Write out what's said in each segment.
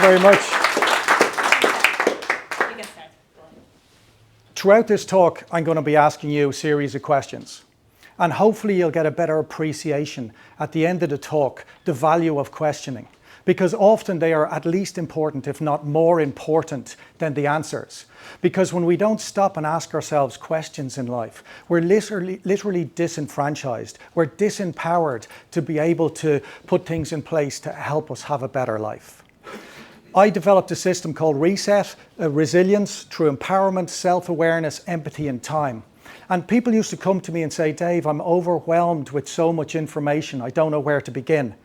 very much. Throughout this talk, I'm going to be asking you a series of questions. And hopefully you'll get a better appreciation at the end of the talk, the value of questioning. Because often they are at least important, if not more important than the answers. Because when we don't stop and ask ourselves questions in life, we're literally disenfranchised. We're disempowered to be able to put things in place to help us have a better life. I developed a system called Reset, resilience through empowerment, self-awareness, empathy, and time. And people used to come to me and say, Dave, I'm overwhelmed with so much information. I don't know where to begin.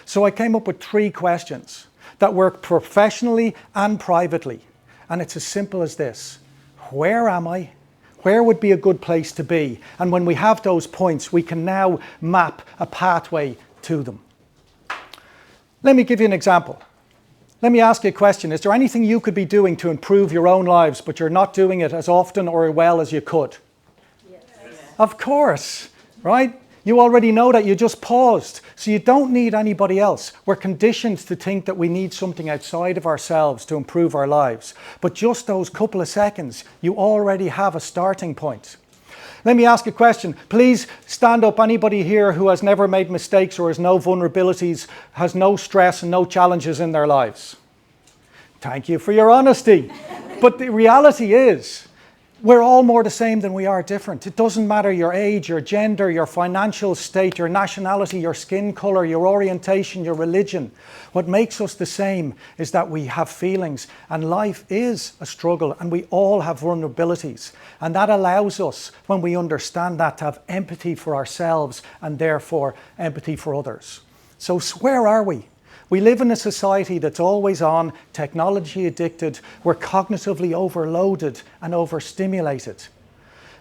So I came up with 3 questions that work professionally and privately. And it's as simple as this. Where am I? Where would be a good place to be? And when we have those points, we can now map a pathway to them. Let me give you an example. Let me ask you a question. Is there anything you could be doing to improve your own lives, but you're not doing it as often or well as you could? Yes. Of course, right? You already know that. You just paused. So you don't need anybody else. We're conditioned to think that we need something outside of ourselves to improve our lives. But just those couple of seconds, you already have a starting point. Let me ask a question. Please stand up. Anybody here who has never made mistakes or has no vulnerabilities, has no stress and no challenges in their lives? Thank you for your honesty. But the reality is, we're all more the same than we are different. It doesn't matter your age, your gender, your financial state, your nationality, your skin color, your orientation, your religion. What makes us the same is that we have feelings, and life is a struggle, and we all have vulnerabilities. And that allows us, when we understand that, to have empathy for ourselves and therefore empathy for others. So where are we? We live in a society that's always on, technology addicted, we're cognitively overloaded and overstimulated.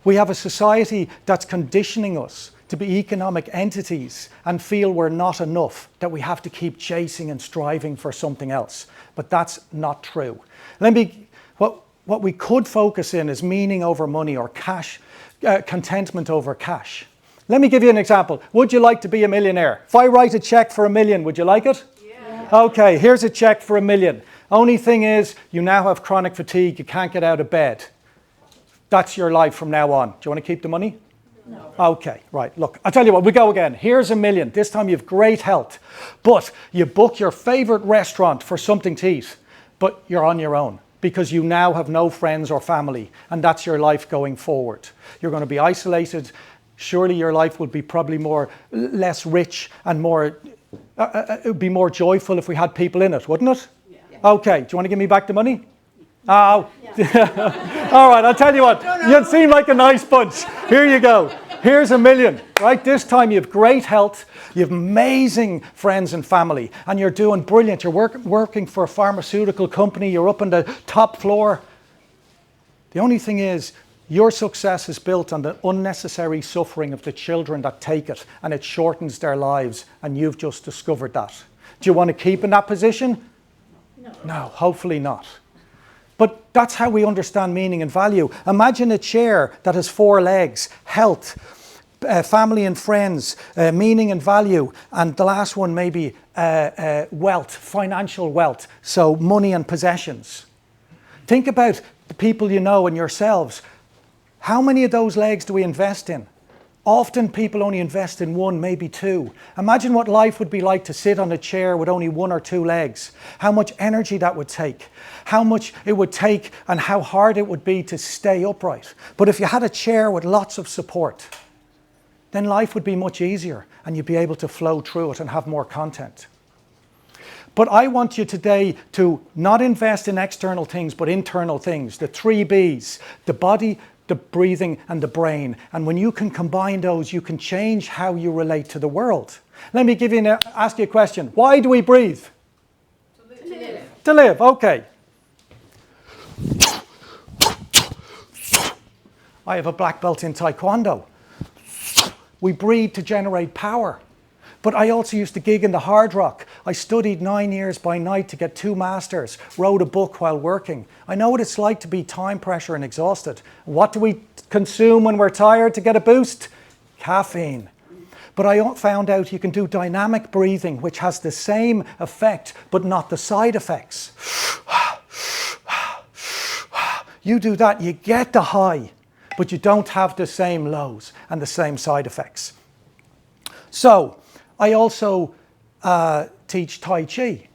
We have a society that's conditioning us to be economic entities and feel we're not enough, that we have to keep chasing and striving for something else. But that's not true. What we could focus in is meaning over money, or cash, contentment over cash. Let me give you an example. Would you like to be a millionaire? If I write a check for $1 million, would you like it? Okay, here's a check for $1 million. Only thing is, you now have chronic fatigue. You can't get out of bed. That's your life from now on. Do you want to keep the money? No. Okay, right. Look, I'll tell you what, we go again. Here's $1 million. This time you have great health. But you book your favorite restaurant for something to eat. But you're on your own because you now have no friends or family. And that's your life going forward. You're going to be isolated. Surely your life would be probably less rich and more... it would be more joyful if we had people in it, wouldn't it? Yeah. Okay, do you want to give me back the money? Oh. Yeah. All right, I'll tell you what. You seem like a nice bunch. Here you go. Here's $1 million, right? This time you have great health, you have amazing friends and family, and you're doing brilliant. You're working for a pharmaceutical company, you're up on the top floor. The only thing is, your success is built on the unnecessary suffering of the children that take it, and it shortens their lives, and you've just discovered that. Do you want to keep in that position? No. No, hopefully not. But that's how we understand meaning and value. Imagine a chair that has 4 legs: health, family and friends, meaning and value, and the last one maybe wealth, financial wealth, so money and possessions. Think about the people you know and yourselves. How many of those legs do we invest in? Often people only invest in 1, maybe 2. Imagine what life would be like to sit on a chair with only 1 or 2 legs. How much energy that would take. How much it would take and how hard it would be to stay upright. But if you had a chair with lots of support, then life would be much easier and you'd be able to flow through it and have more content. But I want you today to not invest in external things, but internal things. The 3 B's, the body, the breathing and the brain. And when you can combine those, you can change how you relate to the world. Let me ask you a question. Why do we breathe? To live. To live, okay. I have a black belt in Taekwondo. We breathe to generate power. But I also used to gig in the Hard Rock. I studied 9 years by night to get 2 masters, wrote a book while working. I know what it's like to be time pressure and exhausted. What do we consume when we're tired to get a boost? Caffeine. But I found out you can do dynamic breathing, which has the same effect, but not the side effects. You do that, you get the high, but you don't have the same lows and the same side effects. So, I also teach Tai Chi.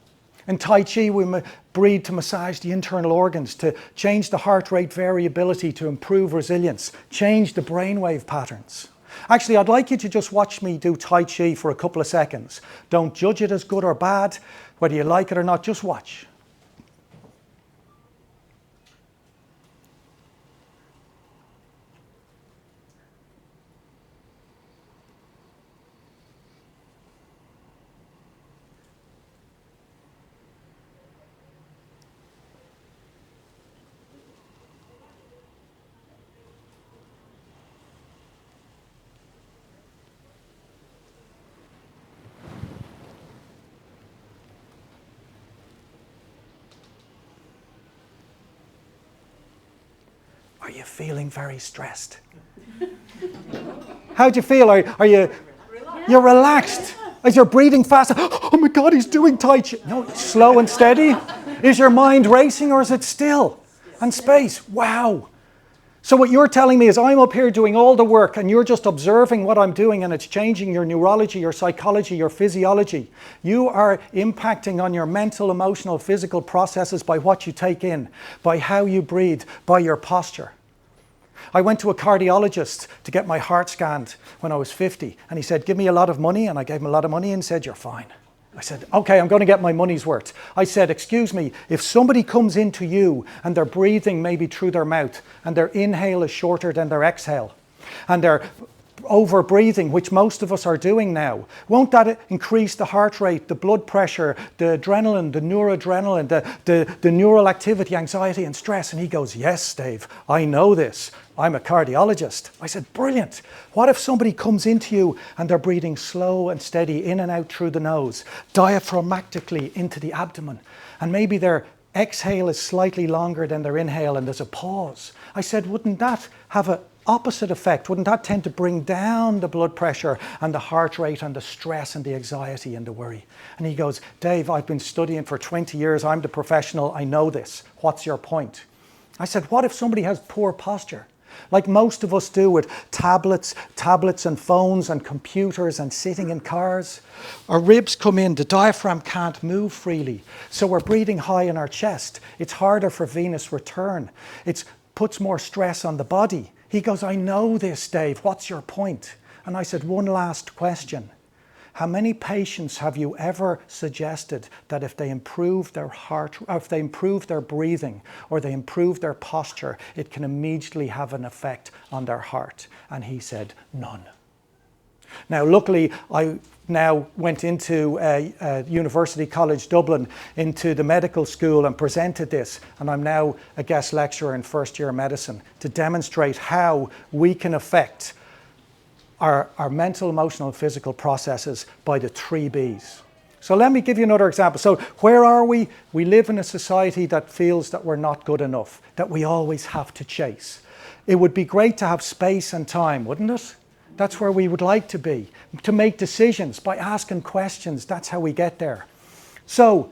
In Tai Chi, we breathe to massage the internal organs, to change the heart rate variability, to improve resilience, change the brainwave patterns. Actually, I'd like you to just watch me do Tai Chi for a couple of seconds. Don't judge it as good or bad, whether you like it or not, just watch. Are you feeling very stressed? How do you feel? Are you relaxed? You're relaxed. Is your breathing fast? Oh my God, he's doing Tai Chi. No, slow and steady. Is your mind racing or is it still? And space. Wow. So what you're telling me is I'm up here doing all the work and you're just observing what I'm doing and it's changing your neurology, your psychology, your physiology. You are impacting on your mental, emotional, physical processes by what you take in, by how you breathe, by your posture. I went to a cardiologist to get my heart scanned when I was 50 and he said, give me a lot of money, and I gave him a lot of money and said, you're fine. I said, okay, I'm going to get my money's worth. I said, excuse me, if somebody comes into you and they're breathing maybe through their mouth and their inhale is shorter than their exhale and they're over breathing, which most of us are doing now, won't that increase the heart rate, the blood pressure, the adrenaline, the noradrenaline, the neural activity, anxiety and stress? And he goes, yes, Dave, I know this. I'm a cardiologist. I said, brilliant. What if somebody comes into you and they're breathing slow and steady in and out through the nose, diaphragmatically into the abdomen, and maybe their exhale is slightly longer than their inhale and there's a pause? I said, wouldn't that have an opposite effect? Wouldn't that tend to bring down the blood pressure and the heart rate and the stress and the anxiety and the worry? And he goes, Dave, I've been studying for 20 years. I'm the professional. I know this. What's your point? I said, what if somebody has poor posture? Like most of us do with tablets and phones and computers and sitting in cars. Our ribs come in, the diaphragm can't move freely. So we're breathing high in our chest. It's harder for venous return. It puts more stress on the body. He goes, I know this, Dave. What's your point? And I said, one last question. How many patients have you ever suggested that if they improve their heart, or if they improve their breathing, or they improve their posture, it can immediately have an effect on their heart? And he said, none. Now, luckily, I now went into University College Dublin, into the medical school and presented this. And I'm now a guest lecturer in first year medicine to demonstrate how we can affect our mental, emotional, and physical processes by the 3 Bs. So let me give you another example. So where are we? We live in a society that feels that we're not good enough, that we always have to chase. It would be great to have space and time, wouldn't it? That's where we would like to be, to make decisions by asking questions. That's how we get there. So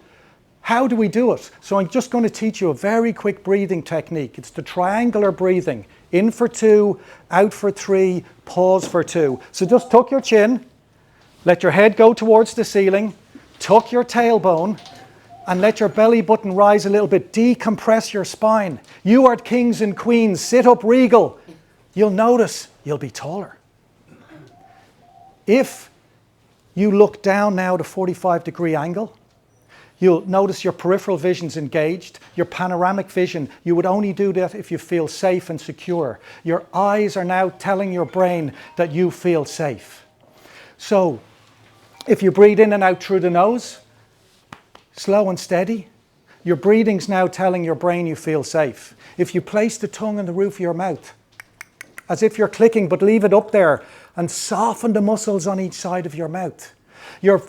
how do we do it? So I'm just going to teach you a very quick breathing technique. It's the triangular breathing. In for 2, out for 3, pause for 2. So just tuck your chin, let your head go towards the ceiling, tuck your tailbone, and let your belly button rise a little bit. Decompress your spine. You are kings and queens. Sit up regal. You'll notice you'll be taller. If you look down now at a 45-degree angle, you'll notice your peripheral vision's engaged, your panoramic vision. You would only do that if you feel safe and secure. Your eyes are now telling your brain that you feel safe. So, if you breathe in and out through the nose, slow and steady, your breathing's now telling your brain you feel safe. If you place the tongue on the roof of your mouth, as if you're clicking, but leave it up there, and soften the muscles on each side of your mouth. Your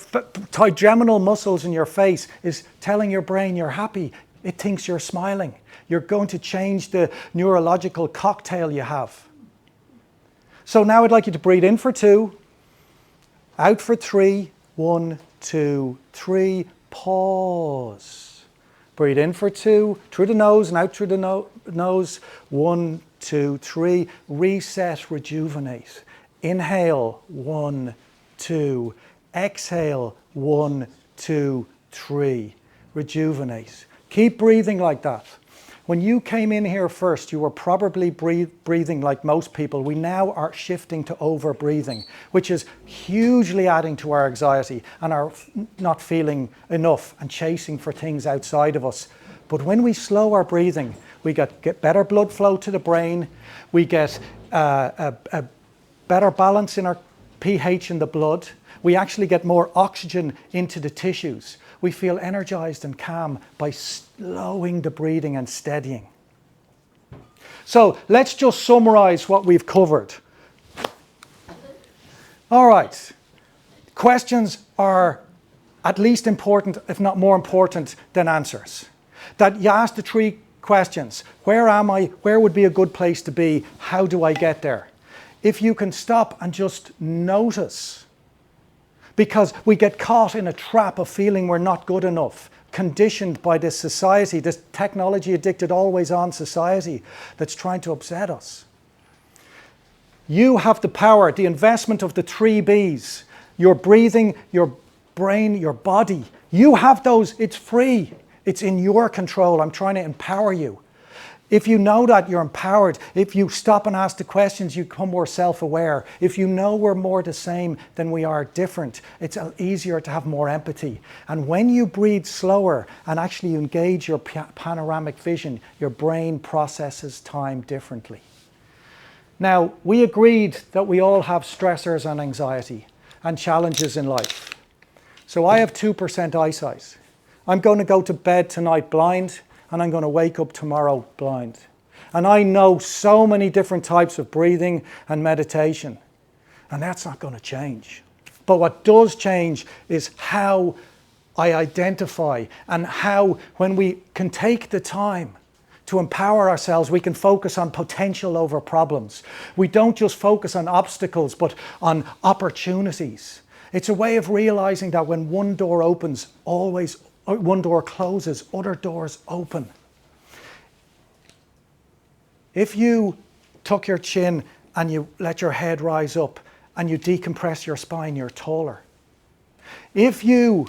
trigeminal muscles in your face is telling your brain you're happy. It thinks you're smiling. You're going to change the neurological cocktail you have. So now I'd like you to breathe in for 2, Out for 3. 1, 2, 3. Pause. Breathe in for 2, through the nose and out through the nose. 1, 2, 3. Reset, rejuvenate. Inhale, 1, 2. Exhale, 1, 2, 3. Rejuvenate. Keep breathing like that. When you came in here first, you were probably breathing like most people. We now are shifting to over-breathing, which is hugely adding to our anxiety and our not feeling enough and chasing for things outside of us. But when we slow our breathing, we get better blood flow to the brain, we get a better balance in our pH in the blood, we actually get more oxygen into the tissues. We feel energized and calm by slowing the breathing and steadying. So let's just summarize what we've covered. All right. Questions are at least important, if not more important than answers. That you ask the 3 questions. Where am I? Where would be a good place to be? How do I get there? If you can stop and just notice, because we get caught in a trap of feeling we're not good enough, conditioned by this society, this technology-addicted, always-on society that's trying to upset us. You have the power, the investment of the 3 Bs, your breathing, your brain, your body. You have those, it's free. It's in your control. I'm trying to empower you. If you know that, you're empowered. If you stop and ask the questions, you become more self-aware. If you know we're more the same than we are different, it's easier to have more empathy. And when you breathe slower and actually engage your panoramic vision, your brain processes time differently. Now, we agreed that we all have stressors and anxiety and challenges in life. So I have 2% eyesight. I'm going to go to bed tonight blind, and I'm going to wake up tomorrow blind. And I know so many different types of breathing and meditation, and that's not going to change. But what does change is how I identify and how, when we can take the time to empower ourselves, we can focus on potential over problems. We don't just focus on obstacles, but on opportunities. It's a way of realizing that when one door opens, always one door closes, other doors open. If you tuck your chin and you let your head rise up and you decompress your spine, you're taller. If you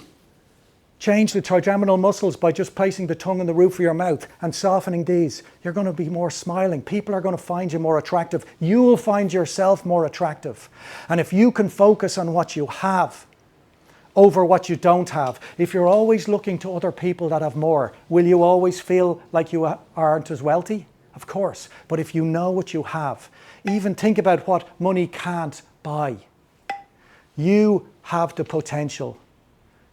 change the trigeminal muscles by just placing the tongue on the roof of your mouth and softening these, you're going to be more smiling. People are going to find you more attractive. You will find yourself more attractive. And if you can focus on what you have over what you don't have, if you're always looking to other people that have more, will you always feel like you aren't as wealthy? Of course. But if you know what you have, even think about what money can't buy. You have the potential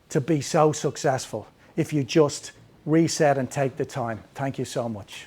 to be so successful if you just reset and take the time. Thank you so much.